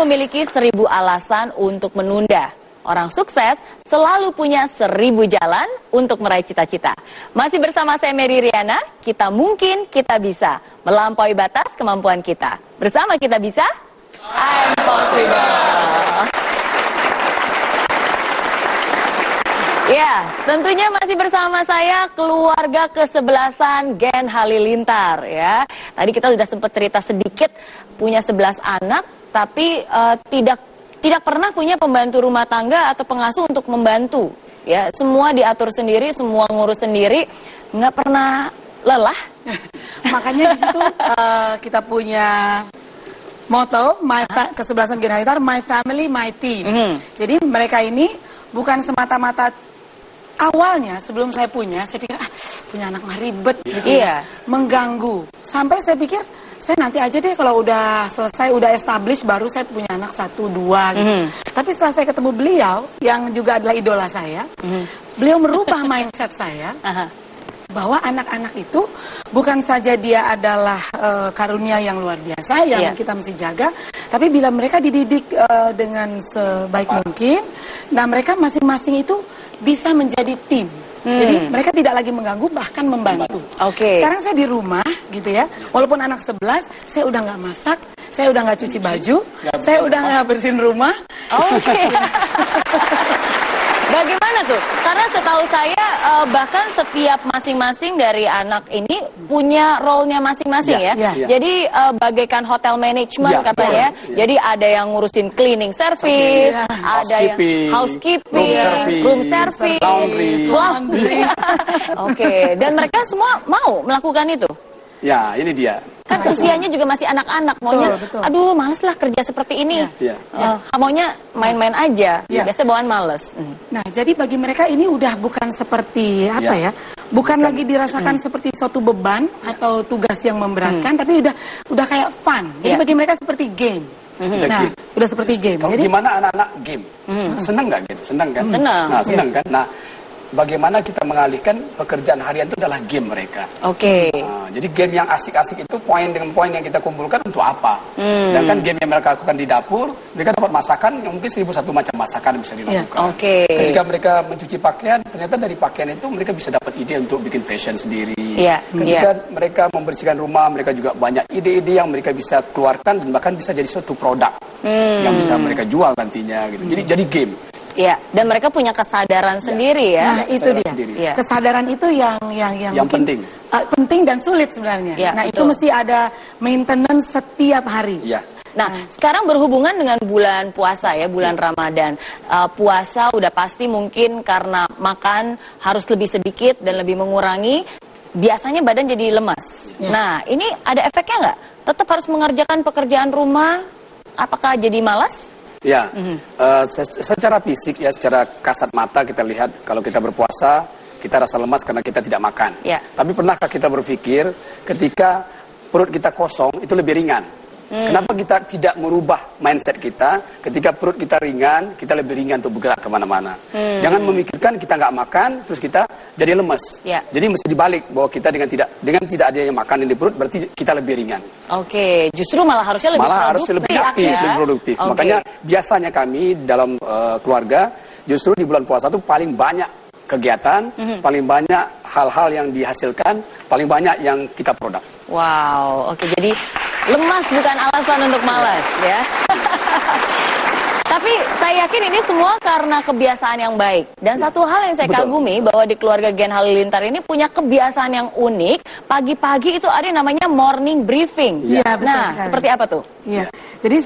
memiliki 1000 alasan untuk menunda. Orang sukses selalu punya 1000 jalan untuk meraih cita-cita. Masih bersama saya Mary Riana, kita mungkin, kita bisa melampaui batas kemampuan kita. Bersama kita bisa, I'm possible. Ya, tentunya masih bersama saya keluarga kesebelasan Gen Halilintar ya. Tadi kita sudah sempat cerita sedikit punya 11 anak, tapi tidak pernah punya pembantu rumah tangga atau pengasuh untuk membantu. Ya, semua diatur sendiri, semua ngurus sendiri, nggak pernah lelah. Makanya di situ kita punya motto kesebelasan Gen Halilintar, My Family, My Team. Jadi mereka ini bukan semata-mata awalnya sebelum saya pikir punya anak mah ribet gitu ya, mengganggu. Sampai saya pikir saya nanti aja deh kalau udah selesai, udah establish baru saya punya anak 1, 2 gitu. Tapi setelah saya ketemu beliau yang juga adalah idola saya, beliau merubah mindset saya bahwa anak-anak itu bukan saja dia adalah karunia yang luar biasa yang kita mesti jaga, tapi bila mereka dididik dengan sebaik mungkin, nah mereka masing-masing itu bisa menjadi tim. Jadi mereka tidak lagi mengganggu, bahkan membantu. Sekarang saya di rumah gitu ya, walaupun anak 11, saya udah nggak masak, saya udah nggak cuci baju, saya udah nggak bersihin rumah. Bagaimana tuh? Karena setahu saya bahkan setiap masing-masing dari anak ini punya role-nya masing-masing ya. Jadi bagaikan hotel management katanya. Jadi ada yang ngurusin cleaning service, ada yang housekeeping, room service, laundry. Dan mereka semua mau melakukan itu. Ya, ini dia. Kan usianya juga masih anak-anak, maunya, aduh males lah kerja seperti ini. Maunya main-main aja, biasanya bawaan males. Nah, jadi bagi mereka ini udah bukan seperti bukan lagi dirasakan seperti suatu beban atau tugas yang memberatkan, tapi udah kayak fun. Jadi bagi mereka seperti game. Udah seperti game. Kalau jadi gimana anak-anak game? Senang nggak game? Senang kan? Senang. Nah, senang kan? Nah, bagaimana kita mengalihkan pekerjaan harian itu adalah game mereka. Jadi game yang asik-asik itu poin dengan poin yang kita kumpulkan untuk apa? Sedangkan game yang mereka lakukan di dapur, mereka dapat masakan yang mungkin 1001 macam masakan bisa dilakukan. Ketika mereka mencuci pakaian, ternyata dari pakaian itu mereka bisa dapat ide untuk bikin fashion sendiri. Ketika mereka membersihkan rumah, mereka juga banyak ide-ide yang mereka bisa keluarkan dan bahkan bisa jadi suatu produk yang bisa mereka jual nantinya. Gitu. Jadi game. Dan mereka punya kesadaran sendiri ya. Nah, itu dia. Kesadaran itu yang penting. Penting dan sulit sebenarnya. Itu mesti ada maintenance setiap hari. Nah, sekarang berhubungan dengan bulan puasa ya, bulan Ramadan. Puasa udah pasti mungkin karena makan harus lebih sedikit dan lebih mengurangi, biasanya badan jadi lemas. Nah, ini ada efeknya nggak? Tetap harus mengerjakan pekerjaan rumah, apakah jadi malas? Secara fisik ya, secara kasat mata kita lihat kalau kita berpuasa kita rasa lemas karena kita tidak makan. Tapi pernahkah kita berpikir ketika perut kita kosong itu lebih ringan? Kenapa kita tidak merubah mindset kita? Ketika perut kita ringan, kita lebih ringan untuk bergerak kemana-mana. Jangan memikirkan kita nggak makan terus kita jadi lemes. Jadi mesti dibalik bahwa kita dengan tidak adanya makanan di perut berarti kita lebih ringan. Justru malah harusnya lebih produktif. Harusnya lebih aktif, lebih produktif. Makanya biasanya kami dalam keluarga justru di bulan puasa itu paling banyak kegiatan, paling banyak hal-hal yang dihasilkan, paling banyak yang kita produk. Jadi lemas bukan alasan untuk malas ya. Tapi saya yakin ini semua karena kebiasaan yang baik. Dan satu hal yang saya kagumi bahwa di keluarga Gen Halilintar ini punya kebiasaan yang unik. Pagi-pagi itu ada yang namanya morning briefing. Seperti apa tuh? Jadi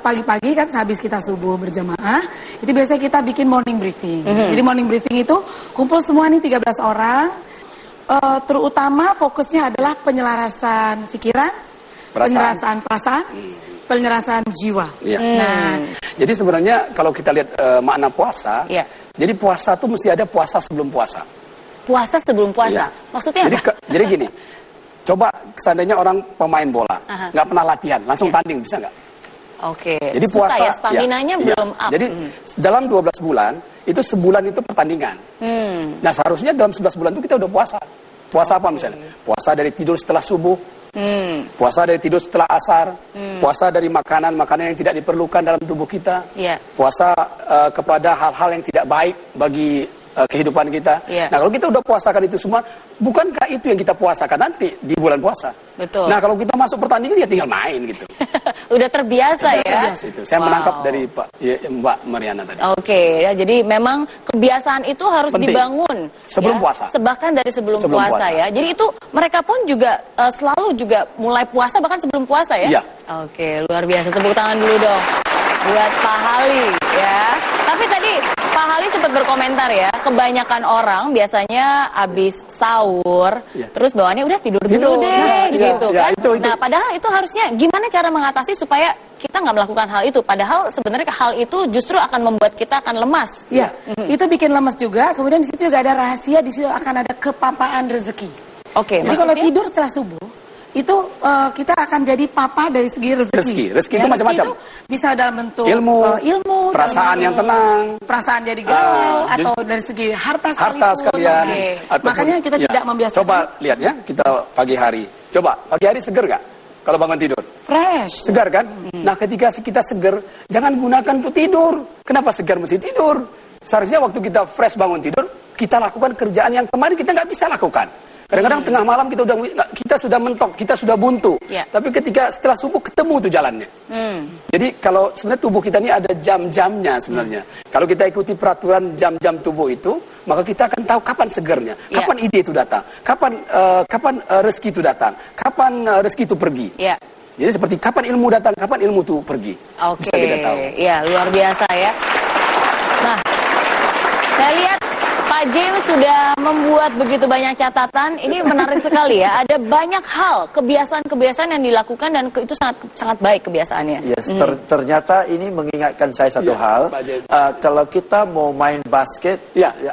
pagi-pagi kan sehabis kita subuh berjamaah, itu biasanya kita bikin morning briefing. Jadi morning briefing itu kumpul semua nih 13 orang. Terutama fokusnya adalah penyelarasan pikiran, penyelarasan perasaan, penyelarasan jiwa. Jadi sebenarnya kalau kita lihat makna puasa, jadi puasa itu mesti ada puasa sebelum puasa. Puasa sebelum puasa? Maksudnya apa? Jadi gini, coba seandainya orang pemain bola, nggak pernah latihan, langsung tanding, bisa nggak? Jadi susah puasa, ya, staminanya belum up. Jadi dalam 12 bulan, itu sebulan itu pertandingan. Nah seharusnya dalam 11 bulan itu kita udah puasa. Puasa apa misalnya? Puasa dari tidur setelah subuh, Puasa dari tidur setelah asar, puasa dari makanan-makanan yang tidak diperlukan dalam tubuh kita, puasa kepada hal-hal yang tidak baik bagi kehidupan kita. Nah, kalau kita udah puasakan itu semua, bukankah itu yang kita puasakan nanti di bulan puasa? Betul. Nah, kalau kita masuk pertandingan ya tinggal main gitu. Udah terbiasa ya. Terbiasa itu. Saya menangkap dari Mbak Mariana tadi. Oke, ya, jadi memang kebiasaan itu harus penting. Dibangun sebelum puasa. Bahkan dari sebelum puasa ya. Jadi itu mereka pun juga selalu juga mulai puasa bahkan sebelum puasa ya. Iya. Oke, luar biasa. Tepuk tangan dulu dong buat Pak Hali ya. Tapi tadi Pak Hali sempat berkomentar ya, kebanyakan orang biasanya habis sahur, terus bawaannya udah tidur dulu deh, gitu kan. Itu. Nah, padahal itu harusnya gimana cara mengatasi supaya kita nggak melakukan hal itu. Padahal sebenarnya hal itu justru akan membuat kita akan lemas. Iya, itu bikin lemas juga. Kemudian di situ juga ada rahasia, di situ akan ada kepapaan rezeki. Oke, jadi kalau tidur setelah subuh, itu kita akan jadi papa dari segi rezeki. Rezeki itu macam-macam. Bisa dalam bentuk ilmu, perasaan yang tenang, perasaan jadi galau, atau dari segi harta sekalian. Makanya kita tidak membiasakan. Coba lihat ya, kita pagi hari. Coba pagi hari seger gak? Kalau bangun tidur fresh, segar kan? Nah, ketika kita seger, jangan gunakan untuk tidur. Kenapa segar mesti tidur? Seharusnya waktu kita fresh bangun tidur, kita lakukan kerjaan yang kemarin kita nggak bisa lakukan. Kadang-kadang tengah malam kita sudah mentok, kita sudah buntu. Tapi ketika setelah subuh ketemu tuh jalannya. Jadi kalau sebenarnya tubuh kita ini ada jam-jamnya sebenarnya. Kalau kita ikuti peraturan jam-jam tubuh itu, maka kita akan tahu kapan segernya, kapan ide itu datang, kapan rezeki itu datang, kapan rezeki itu pergi. Jadi seperti kapan ilmu datang, kapan ilmu itu pergi. Oke. Bisa kita tahu. Ya, luar biasa ya. Nah, saya lihat Pak James sudah membuat begitu banyak catatan. Ini menarik sekali ya. Ada banyak hal, kebiasaan-kebiasaan yang dilakukan dan itu sangat baik kebiasaannya. Yes, ternyata ini mengingatkan saya satu hal. Kalau kita mau main basket,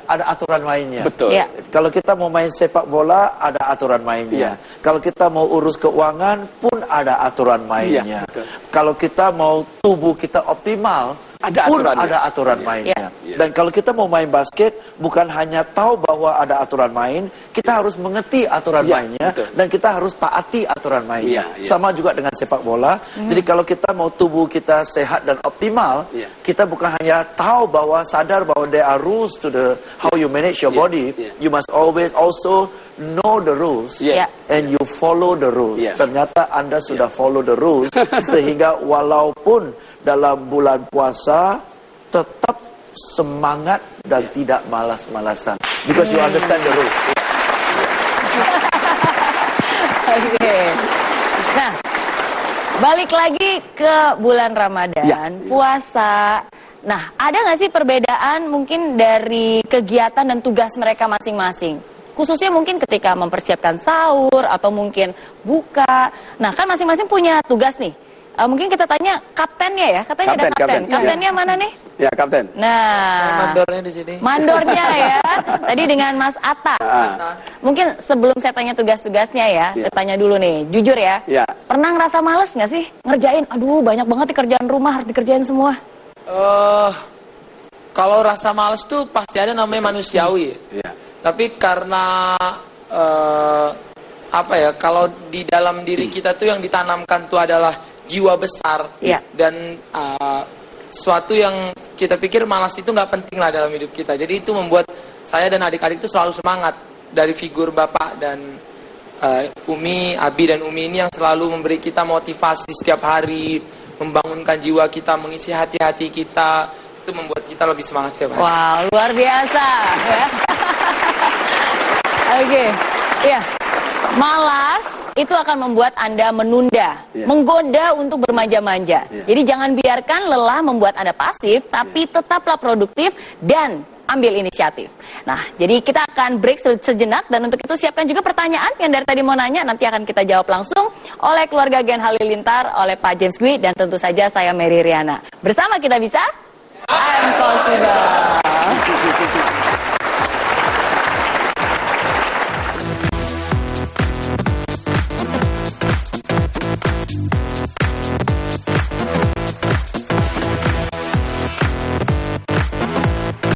ada aturan mainnya. Betul. Kalau kita mau main sepak bola, ada aturan mainnya. Kalau kita mau urus keuangan pun ada aturan mainnya. Kalau kita mau tubuh kita optimal, ada aturan mainnya. Dan kalau kita mau main basket, bukan hanya tahu bahwa ada aturan main, kita harus mengerti aturan mainnya, dan kita harus taati aturan mainnya. Sama juga dengan sepak bola. Jadi kalau kita mau tubuh kita sehat dan optimal, kita bukan hanya tahu bahwa sadar bahwa there are rules to the how you manage your body. You must always also know the rules and you follow the rules. Ternyata Anda sudah follow the rules sehingga walaupun dalam bulan puasa tetap semangat dan tidak malas-malasan because you understand the rules. Oke. Nah, balik lagi ke bulan Ramadan, puasa. Nah, ada nggak sih perbedaan mungkin dari kegiatan dan tugas mereka masing-masing? Khususnya mungkin ketika mempersiapkan sahur atau mungkin buka. Nah, kan masing-masing punya tugas nih. Mungkin kita tanya kaptennya ya, katanya ada kapten. Kaptennya mana nih? Ya, kapten. Nah, mandornya di sini. Mandornya ya. Tadi dengan Mas Atta. Mungkin sebelum saya tanya tugas-tugasnya ya, saya tanya dulu nih, jujur ya. Pernah ngerasa males nggak sih ngerjain? Aduh, banyak banget nih kerjaan rumah harus dikerjain semua. Kalau rasa males tuh pasti ada, namanya manusiawi. Tapi karena kalau di dalam diri kita tuh yang ditanamkan tuh adalah jiwa besar dan sesuatu yang kita pikir malas itu nggak penting lah dalam hidup kita. Jadi itu membuat saya dan adik-adik itu selalu semangat dari figur Bapak dan Umi, Abi dan Umi ini yang selalu memberi kita motivasi setiap hari, membangunkan jiwa kita, mengisi hati-hati kita. Itu membuat kita lebih semangat setiap hari. Wow, luar biasa ya. Oke, malas itu akan membuat Anda menunda, menggoda untuk bermanja-manja. Jadi jangan biarkan lelah membuat Anda pasif, tapi tetaplah produktif dan ambil inisiatif. Nah, jadi kita akan break sejenak dan untuk itu siapkan juga pertanyaan yang dari tadi mau nanya, nanti akan kita jawab langsung oleh keluarga Gen Halilintar, oleh Pak James Gwi, dan tentu saja saya Mary Riana. Bersama kita bisa